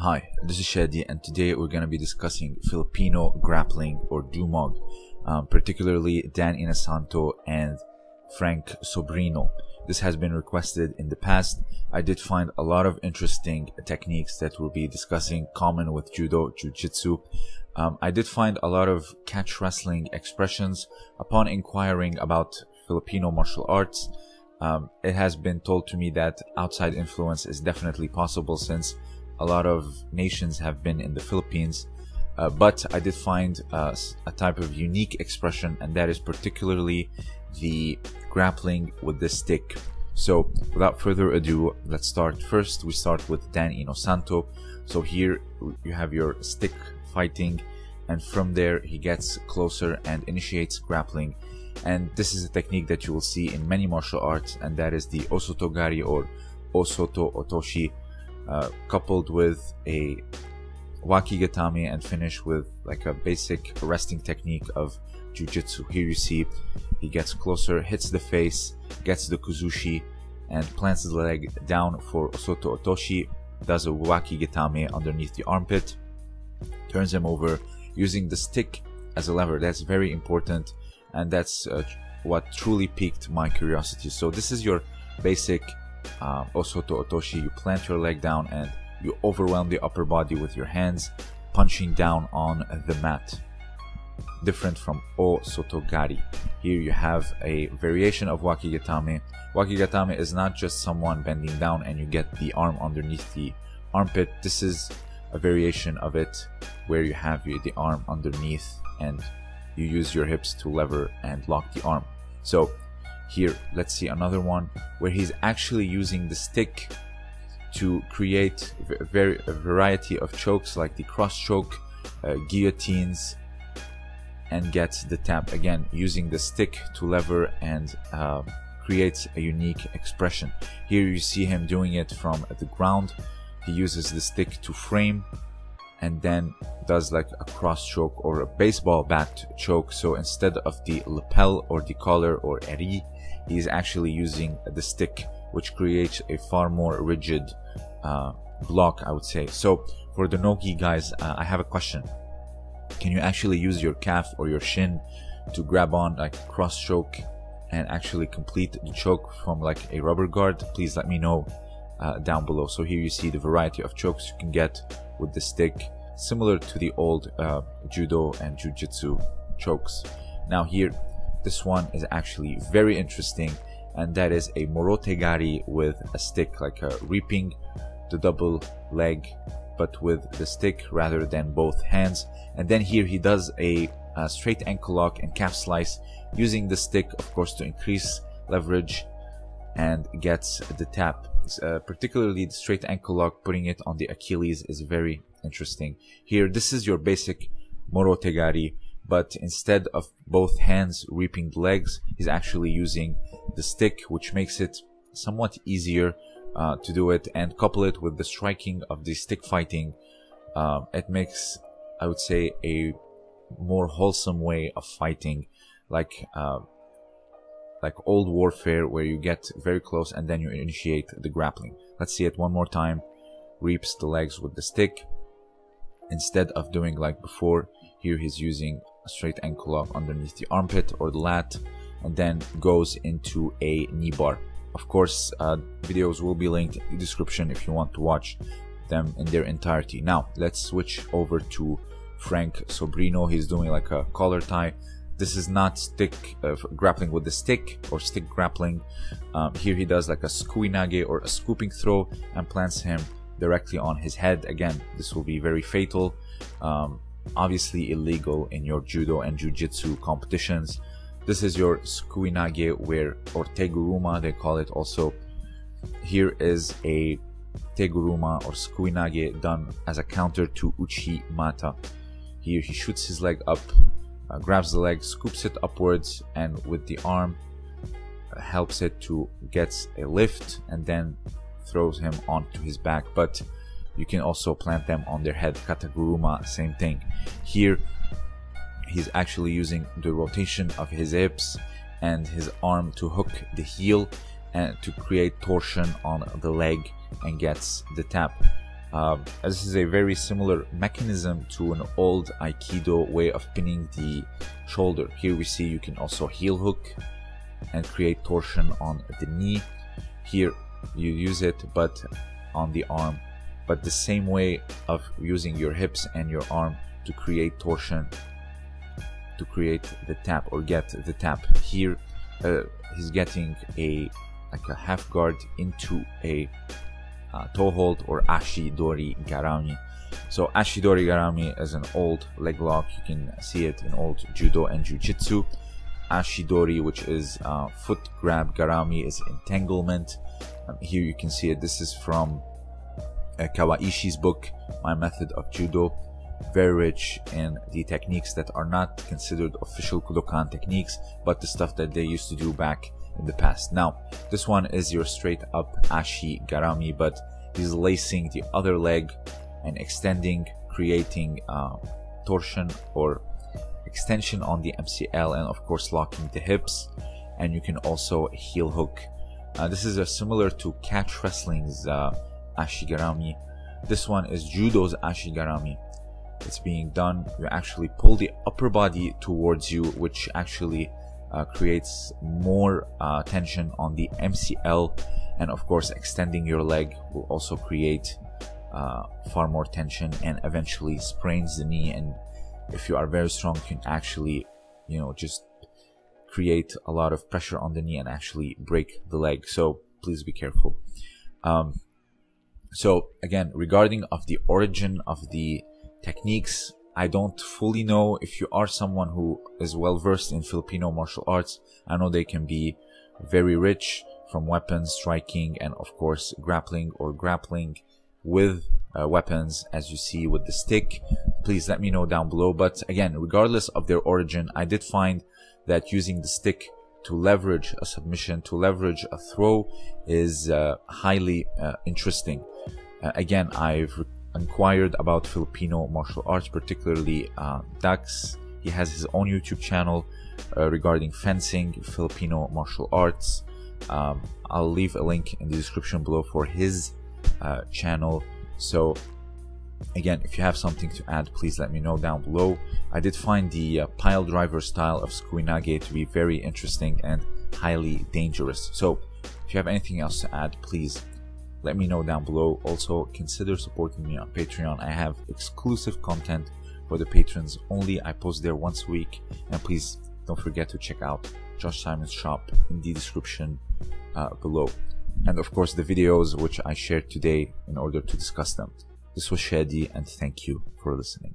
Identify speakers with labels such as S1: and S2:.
S1: Hi, this is Shadi, and today we're going to be discussing Filipino grappling or Dumog, particularly Dan Inasanto and Frank Sobrino. This has been requested in the past. I did find a lot of interesting techniques that we'll be discussing, common with Judo, Jiu-Jitsu. I did find a lot of catch wrestling expressions upon inquiring about Filipino martial arts. It has been told to me that outside influence is definitely possible since a lot of nations have been in the Philippines, but I did find a type of unique expression, and that is particularly the grappling with the stick. So without further ado, let's start. First, we start with Dan Inosanto. So here you have your stick fighting, and from there he gets closer and initiates grappling. And this is a technique that you will see in many martial arts, and that is the Moroto-gari or soto-otoshi, coupled with a wakigatame and finish with like a basic resting technique of Jiu-Jitsu. Here you see he gets closer, hits the face, gets the kuzushi, and plants the leg down for soto-otoshi, does a wakigatame underneath the armpit, turns him over using the stick as a lever. That's very important, and that's what truly piqued my curiosity. So this is your basic soto-otoshi. You plant your leg down and you overwhelm the upper body with your hands, punching down on the mat. Different from soto-gari. Here you have a variation of wakigatame. Wakigatame is not just someone bending down and you get the arm underneath the armpit. This is a variation of it where you have the arm underneath and you use your hips to lever and lock the arm. So here, let's see another one where he's actually using the stick to create a variety of chokes like the cross choke, guillotines, and gets the tap again using the stick to lever and creates a unique expression. Here you see him doing it from the ground. He uses the stick to frame and then does like a cross choke or a baseball bat choke. So instead of the lapel or the collar or eri, he's actually using the stick, which creates a far more rigid block, I would say. So for the no-gi guys, I have a question. Can you actually use your calf or your shin to grab on like a cross choke and actually complete the choke from like a rubber guard? Please let me know down below. So here you see the variety of chokes you can get with the stick, similar to the old Judo and Jiu-Jitsu chokes. Now here, this one is actually very interesting, and that is a Moroto-gari with a stick, like reaping the double leg, but with the stick rather than both hands. And then here he does a straight ankle lock and calf slice using the stick, of course, to increase leverage and gets the tap. Particularly the straight ankle lock, putting it on the Achilles, is very interesting. Here, this is your basic Moroto-gari, but instead of both hands reaping the legs, he's actually using the stick, which makes it somewhat easier to do it, and couple it with the striking of the stick fighting. It makes, I would say, a more wholesome way of fighting, like old warfare, where you get very close and then you initiate the grappling. Let's see it one more time. Reaps the legs with the stick. Instead of doing like before, here he's using a straight ankle lock underneath the armpit or the lat, and then goes into a knee bar. Of course, videos will be linked in the description if you want to watch them in their entirety. Now, let's switch over to Frank Sobrino. He's doing like a collar tie. This is not stick grappling with the stick or stick grappling. Here he does like a Sukul-nage or a scooping throw and plants him directly on his head. Again, this will be very fatal. Obviously illegal in your Judo and Jiu-Jitsu competitions. This is your Sukul-nage, or teguruma they call it also. Here is a teguruma or Sukul-nage done as a counter to uchi mata. Here he shoots his leg up, grabs the leg, scoops it upwards, and with the arm helps it to get a lift, and then throws him onto his back. But you can also plant them on their head. Kataguruma, same thing. Here he's actually using the rotation of his hips and his arm to hook the heel and to create torsion on the leg and gets the tap. This is a very similar mechanism to an old Aikido way of pinning the shoulder. Here we see you can also heel hook and create torsion on the knee. Here you use it but on the arm, but the same way of using your hips and your arm to create torsion, to create the tap or get the tap. Here he's getting like a half guard into a toe hold or ashidori garami. So ashidori garami is an old leg lock. You can see it in old judo and jiu-jitsu. Ashidori, which is foot grab, garami is entanglement. Here you can see it. This is from Kawaishi's book, My Method of Judo. Very rich in the techniques that are not considered official Kodokan techniques, but the stuff that they used to do back in the past. Now, this one is your straight up ashi garami, but he's lacing the other leg and extending, creating torsion or extension on the MCL, and of course locking the hips. And you can also heel hook. This is similar to catch wrestling's ashigarami. This one is judo's ashigarami. It's being done, you actually pull the upper body towards you, which actually creates more tension on the MCL, and of course extending your leg will also create far more tension and eventually sprains the knee. And if you are very strong, you can actually, you know, just create a lot of pressure on the knee and actually break the leg. So please be careful. So again, regarding of the origin of the techniques, I don't fully know. If you are someone who is well versed in Filipino martial arts, I know they can be very rich from weapons, striking, and of course grappling or grappling with weapons, as you see with the stick. Please let me know down below. But again, regardless of their origin, I did find that using the stick to leverage a submission, to leverage a throw, is highly interesting. Again, I've inquired about Filipino martial arts, particularly Dax. He has his own YouTube channel regarding fencing, Filipino martial arts. I'll leave a link in the description below for his channel. So again, if you have something to add, please let me know down below. I did find the pile driver style of Sukul-nage to be very interesting and highly dangerous. So if you have anything else to add, please let me know down below. Also, consider supporting me on Patreon. I have exclusive content for the patrons only. I post there once a week. And please don't forget to check out Josh Simon's shop in the description below. And of course, the videos which I shared today in order to discuss them. This was Shadi, and thank you for listening.